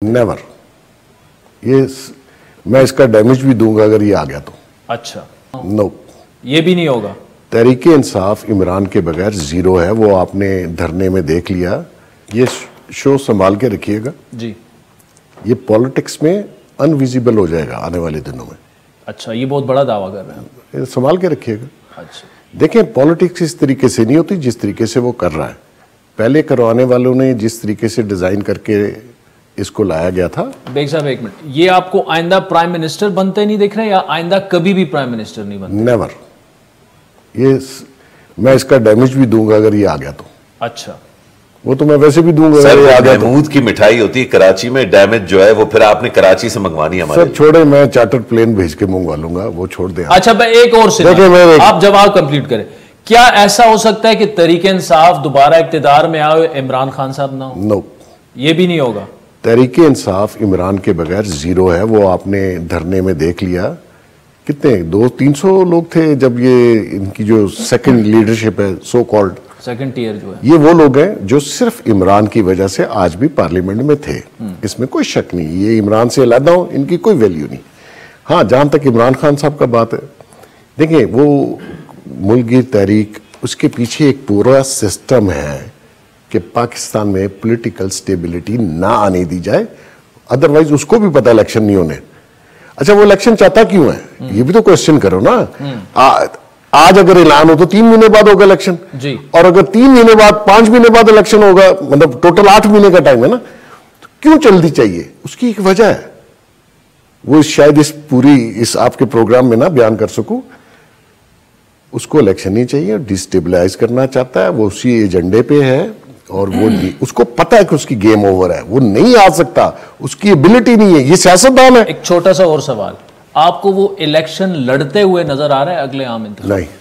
Never. मैं इसका damage भी दूंगा अगर ये आ गया तो। अच्छा, नो, ये भी नहीं होगा। तहरीके इंसाफ इमरान के बगैर जीरो है, वो आपने धरने में देख लिया। ये शो संभाल के रखिएगा जी, ये पॉलिटिक्स में अनविजिबल हो जाएगा आने वाले दिनों में। अच्छा, ये बहुत बड़ा दावा कर रहे हैं। ये संभाल के रखिएगा। अच्छा, देखें, पॉलिटिक्स इस तरीके से नहीं होती जिस तरीके से वो कर रहा है। पहले करवाने वालों ने जिस तरीके से डिजाइन करके इसको लाया गया था। बेग साहब एक मिनट, ये आपको आइंदा प्राइम मिनिस्टर बनते नहीं दिख रहे या आइंदा कभी भी प्राइम मिनिस्टर नहीं बनते? नेवर। मैं इसका डैमेज भी दूंगा अगर ये आ गया तो। अच्छा, वो तो मैं वैसे भी दूंगा सर, अगर ये आ गया तो। महमूद की मिठाई होती है कराची में, डैमेज जो है वो फिर आपने कराची से मंगवानी है हमारे। सर छोड़े, मैं चार्टर्ड प्लेन भेज के मंगवा लूंगा, वो छोड़ दे। अच्छा, मैं एक और से आप जवाब कंप्लीट करें। क्या ऐसा हो सकता है कि तहरीके इंसाफ दोबारा इक्तिदार में आए, इमरान खान साहब ना हो? नो, ये भी नहीं होगा। तहरीके इंसाफ इमरान के बगैर जीरो है, वो आपने धरने में देख लिया। कितने 200-300 लोग थे जब ये इनकी जो सेकंड लीडरशिप है, सो कॉल्ड सेकंड टीयर जो है, ये वो लोग हैं जो सिर्फ इमरान की वजह से आज भी पार्लियामेंट में थे। इसमें कोई शक नहीं, ये इमरान से अलग हो, इनकी कोई वैल्यू नहीं। हाँ, जहां तक इमरान खान साहब का बात है, देखिए वो मुल्कगीर तहरीक, उसके पीछे एक पूरा सिस्टम है कि पाकिस्तान में पॉलिटिकल स्टेबिलिटी ना आने दी जाए। अदरवाइज उसको भी पता इलेक्शन नहीं होने। अच्छा, वो इलेक्शन चाहता क्यों है, ये भी तो क्वेश्चन करो ना। आज अगर ऐलान हो तो 3 महीने बाद होगा इलेक्शन जी, और अगर 3 महीने बाद 5 महीने बाद इलेक्शन होगा, मतलब टोटल 8 महीने का टाइम है ना, तो क्यों जल्दी चाहिए? उसकी एक वजह है, वो शायद इस आपके प्रोग्राम में ना बयान कर सकूं। उसको इलेक्शन नहीं चाहिए, डिस्टेबलाइज करना चाहता है, वो उसी एजेंडे पे है और वो उसको पता है कि उसकी गेम ओवर है, वो नहीं आ सकता, उसकी एबिलिटी नहीं है, ये सियासतदान है। एक छोटा सा और सवाल, आपको वो इलेक्शन लड़ते हुए नजर आ रहा है अगले आम इंतखाब? नहीं।